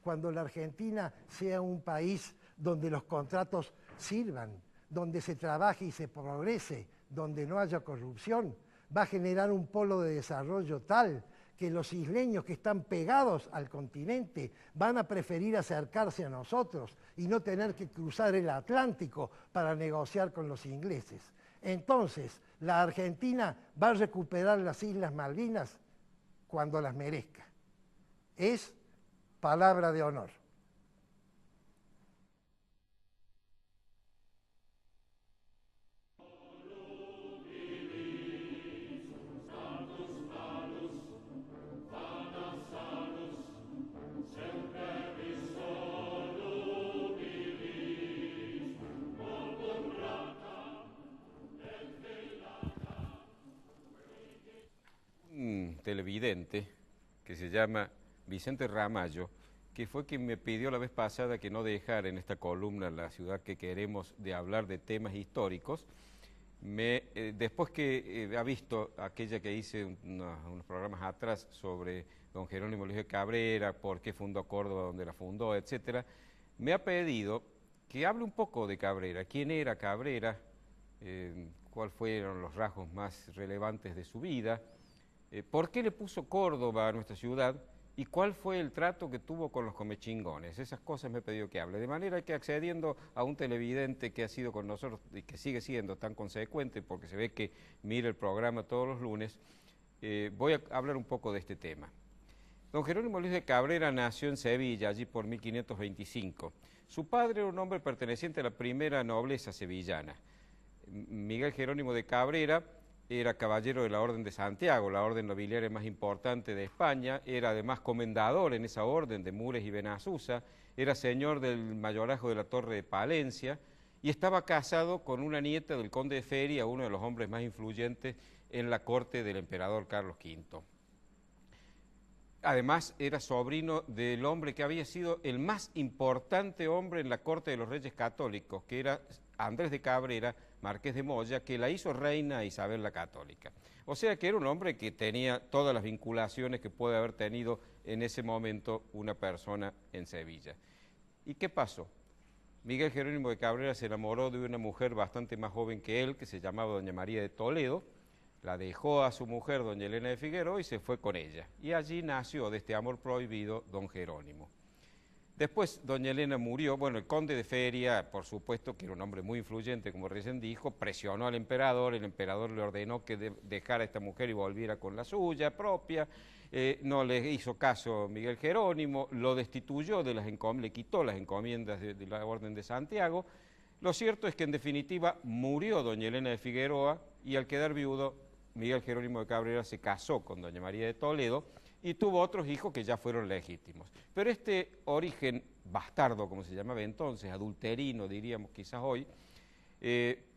cuando la Argentina sea un país donde los contratos sirvan, donde se trabaje y se progrese, donde no haya corrupción, va a generar un polo de desarrollo tal que los isleños que están pegados al continente van a preferir acercarse a nosotros y no tener que cruzar el Atlántico para negociar con los ingleses. Entonces, la Argentina va a recuperar las Islas Malvinas cuando las merezca. Es palabra de honor. Televidente que se llama Vicente Ramallo, que fue quien me pidió la vez pasada que no dejara en esta columna La ciudad que queremos de hablar de temas históricos. Después que ha visto aquella que hice unos programas atrás sobre don Jerónimo Luis de Cabrera, por qué fundó Córdoba, dónde la fundó, etcétera, me ha pedido que hable un poco de Cabrera, quién era Cabrera, cuáles fueron los rasgos más relevantes de su vida, ¿por qué le puso Córdoba a nuestra ciudad y cuál fue el trato que tuvo con los comechingones? Esas cosas me he pedido que hable. De manera que accediendo a un televidente que ha sido con nosotros y que sigue siendo tan consecuente, porque se ve que mira el programa todos los lunes, voy a hablar un poco de este tema. Don Jerónimo Luis de Cabrera nació en Sevilla, allí por 1525. Su padre era un hombre perteneciente a la primera nobleza sevillana. Miguel Jerónimo de Cabrera era caballero de la Orden de Santiago, la orden nobiliaria más importante de España, era además comendador en esa orden de Mures y Benazúa, era señor del mayorazgo de la Torre de Palencia y estaba casado con una nieta del conde de Feria, uno de los hombres más influyentes en la corte del emperador Carlos V. Además, era sobrino del hombre que había sido el más importante hombre en la corte de los reyes católicos, que era Andrés de Cabrera, marqués de Moya, que la hizo reina Isabel la Católica. O sea que era un hombre que tenía todas las vinculaciones que puede haber tenido en ese momento una persona en Sevilla. ¿Y qué pasó? Miguel Jerónimo de Cabrera se enamoró de una mujer bastante más joven que él, que se llamaba doña María de Toledo, la dejó a su mujer, doña Elena de Figueroa, y se fue con ella. Y allí nació de este amor prohibido don Jerónimo. Después doña Elena murió, bueno, el conde de Feria, por supuesto, que era un hombre muy influyente, como recién dijo, presionó al emperador, el emperador le ordenó que dejara a esta mujer y volviera con la suya propia, no le hizo caso Miguel Jerónimo, lo destituyó de las encomiendas, le quitó las encomiendas de la Orden de Santiago. Lo cierto es que en definitiva murió doña Elena de Figueroa y al quedar viudo, Miguel Jerónimo de Cabrera se casó con doña María de Toledo y tuvo otros hijos que ya fueron legítimos. Pero este origen bastardo, como se llamaba entonces, adulterino, diríamos quizás hoy,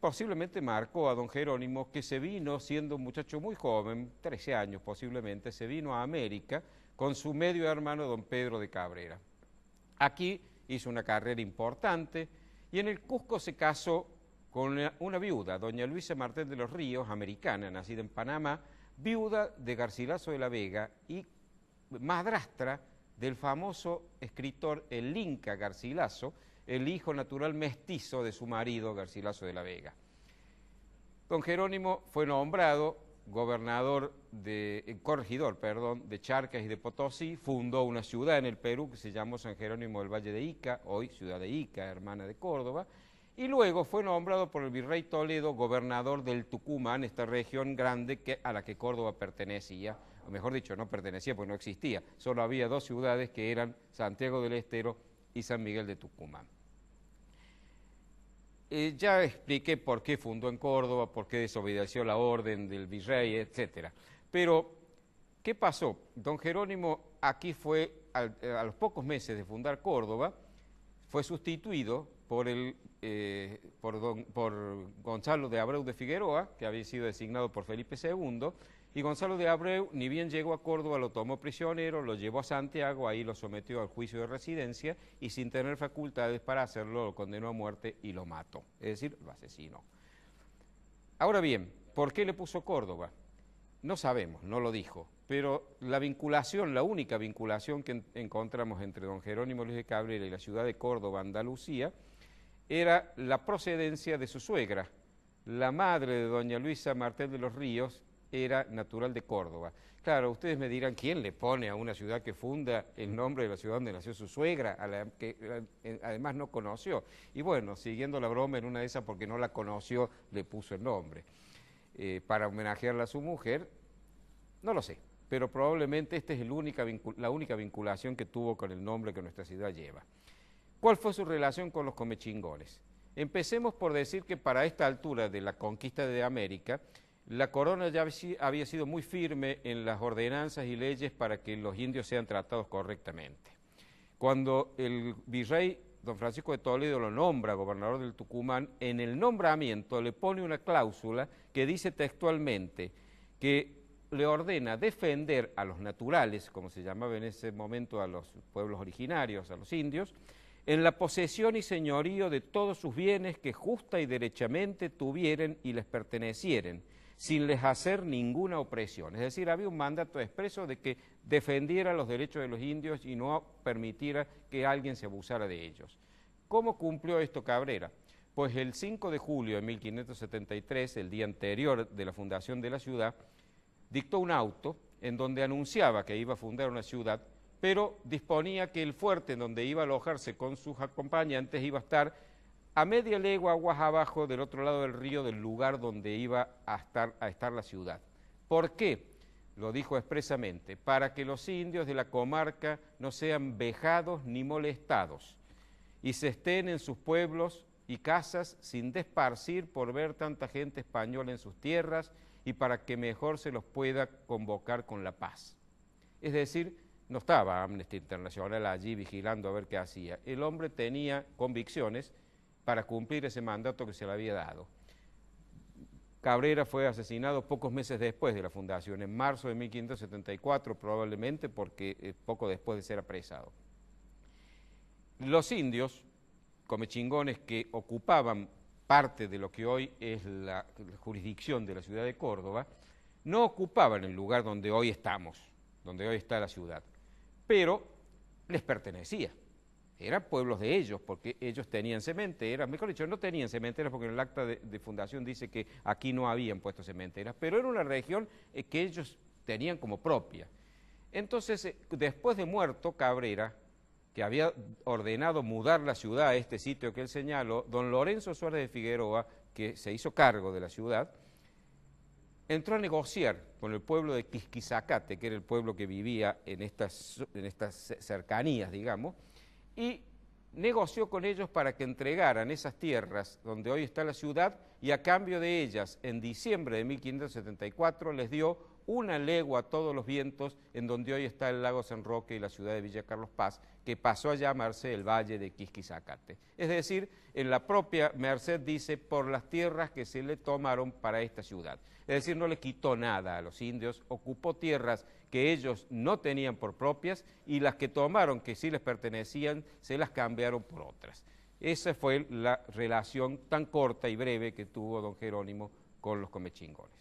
posiblemente marcó a don Jerónimo, que se vino siendo un muchacho muy joven, 13 años posiblemente, se vino a América con su medio hermano don Pedro de Cabrera. Aquí hizo una carrera importante y en el Cusco se casó con una viuda, doña Luisa Martel de los Ríos, americana, nacida en Panamá, viuda de Garcilaso de la Vega y madrastra del famoso escritor el Inca Garcilaso, el hijo natural mestizo de su marido Garcilaso de la Vega. Don Jerónimo fue nombrado corregidor de Charcas y de Potosí, fundó una ciudad en el Perú que se llamó San Jerónimo del Valle de Ica, hoy ciudad de Ica, hermana de Córdoba, y luego fue nombrado por el virrey Toledo gobernador del Tucumán, esta región grande a la que Córdoba pertenecía, o mejor dicho, no pertenecía porque no existía, solo había dos ciudades que eran Santiago del Estero y San Miguel de Tucumán. Ya expliqué por qué fundó en Córdoba, por qué desobedeció la orden del virrey, etcétera. Pero, ¿qué pasó? Don Jerónimo aquí fue, a los pocos meses de fundar Córdoba, fue sustituido por Gonzalo de Abreu de Figueroa, que había sido designado por Felipe II, y Gonzalo de Abreu, ni bien llegó a Córdoba, lo tomó prisionero, lo llevó a Santiago, ahí lo sometió al juicio de residencia, y sin tener facultades para hacerlo, lo condenó a muerte y lo mató, es decir, lo asesinó. Ahora bien, ¿por qué le puso Córdoba? No sabemos, no lo dijo, pero la vinculación, la única vinculación que encontramos entre don Jerónimo Luis de Cabrera y la ciudad de Córdoba, Andalucía, era la procedencia de su suegra. La madre de doña Luisa Martel de los Ríos era natural de Córdoba. Claro, ustedes me dirán, ¿quién le pone a una ciudad que funda el nombre de la ciudad donde nació su suegra, a la que además no conoció? Y bueno, siguiendo la broma, en una de esas, porque no la conoció, le puso el nombre. Para homenajearla a su mujer, no lo sé, pero probablemente esta es la única vinculación que tuvo con el nombre que nuestra ciudad lleva. ¿Cuál fue su relación con los comechingones? Empecemos por decir que para esta altura de la conquista de América, la corona ya había sido muy firme en las ordenanzas y leyes para que los indios sean tratados correctamente. Cuando el virrey don Francisco de Toledo lo nombra gobernador del Tucumán, en el nombramiento le pone una cláusula que dice textualmente que le ordena defender a los naturales, como se llamaba en ese momento a los pueblos originarios, a los indios, en la posesión y señorío de todos sus bienes que justa y derechamente tuvieren y les pertenecieren, sin les hacer ninguna opresión. Es decir, había un mandato expreso de que defendiera los derechos de los indios y no permitiera que alguien se abusara de ellos. ¿Cómo cumplió esto Cabrera? Pues el 5 de julio de 1573, el día anterior de la fundación de la ciudad, dictó un auto en donde anunciaba que iba a fundar una ciudad, pero disponía que el fuerte en donde iba a alojarse con sus acompañantes iba a estar a media legua aguas abajo del otro lado del río del lugar donde iba a estar la ciudad. ¿Por qué? Lo dijo expresamente, para que los indios de la comarca no sean vejados ni molestados y se estén en sus pueblos y casas sin desparcir por ver tanta gente española en sus tierras y para que mejor se los pueda convocar con la paz. Es decir, no estaba Amnesty Internacional allí vigilando a ver qué hacía. El hombre tenía convicciones para cumplir ese mandato que se le había dado. Cabrera fue asesinado pocos meses después de la fundación, en marzo de 1574 probablemente, porque poco después de ser apresado. Los indios, comechingones que ocupaban parte de lo que hoy es la jurisdicción de la ciudad de Córdoba, no ocupaban el lugar donde hoy estamos, donde hoy está la ciudad, pero les pertenecía. Eran pueblos de ellos, porque ellos tenían cementeras, mejor dicho, no tenían cementeras porque en el acta de fundación dice que aquí no habían puesto cementeras, pero era una región que ellos tenían como propia. Entonces, después de muerto Cabrera, que había ordenado mudar la ciudad a este sitio que él señaló, don Lorenzo Suárez de Figueroa, que se hizo cargo de la ciudad, entró a negociar con el pueblo de Quisquizacate, que era el pueblo que vivía en estas cercanías, digamos, y negoció con ellos para que entregaran esas tierras donde hoy está la ciudad y a cambio de ellas, en diciembre de 1574, les dio una legua a todos los vientos en donde hoy está el lago San Roque y la ciudad de Villa Carlos Paz, que pasó a llamarse el Valle de Quisquizacate. Es decir, en la propia Merced dice, por las tierras que se le tomaron para esta ciudad. Es decir, no le quitó nada a los indios, ocupó tierras que ellos no tenían por propias y las que tomaron, que sí les pertenecían, se las cambiaron por otras. Esa fue la relación tan corta y breve que tuvo don Jerónimo con los comechingones.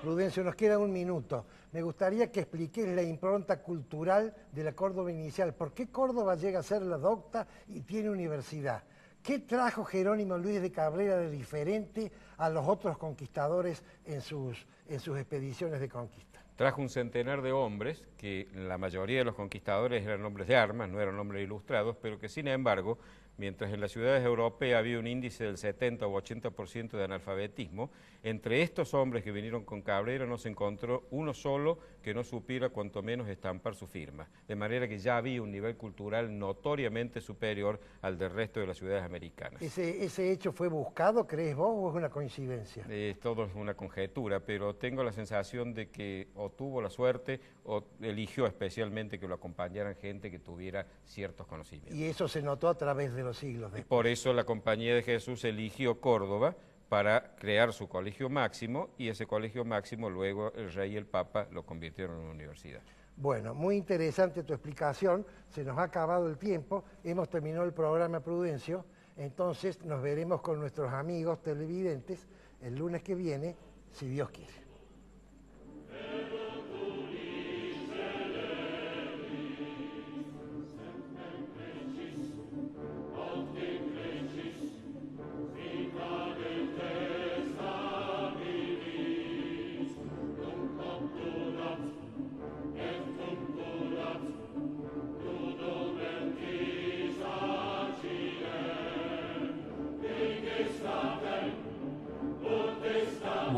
Prudencio, nos queda un minuto. Me gustaría que expliques la impronta cultural de la Córdoba inicial. ¿Por qué Córdoba llega a ser la docta y tiene universidad? ¿Qué trajo Jerónimo Luis de Cabrera de diferente a los otros conquistadores en sus expediciones de conquista? Trajo un centenar de hombres, que la mayoría de los conquistadores eran hombres de armas, no eran hombres ilustrados, pero que sin embargo, mientras en las ciudades europeas había un índice del 70 o 80% de analfabetismo, entre estos hombres que vinieron con Cabrera no se encontró uno solo que no supiera cuanto menos estampar su firma, de manera que ya había un nivel cultural notoriamente superior al del resto de las ciudades americanas. ¿Ese hecho fue buscado, crees vos, o es una coincidencia? Todo es una conjetura, pero tengo la sensación de que o o tuvo la suerte o eligió especialmente que lo acompañaran gente que tuviera ciertos conocimientos. Y eso se notó a través de los siglos. Y por eso la Compañía de Jesús eligió Córdoba para crear su colegio máximo, y ese colegio máximo luego el rey y el papa lo convirtieron en una universidad. Bueno, muy interesante tu explicación, se nos ha acabado el tiempo, hemos terminado el programa Prudencio, entonces nos veremos con nuestros amigos televidentes el lunes que viene, si Dios quiere.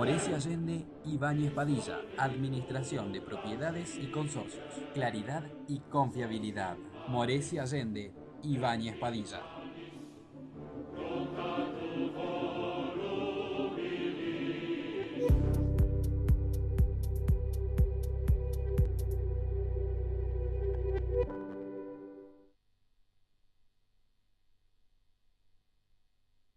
Morecia Allende, Ibáñez Padilla, Administración de Propiedades y Consorcios. Claridad y confiabilidad. Morecia Allende, Ibáñez Padilla.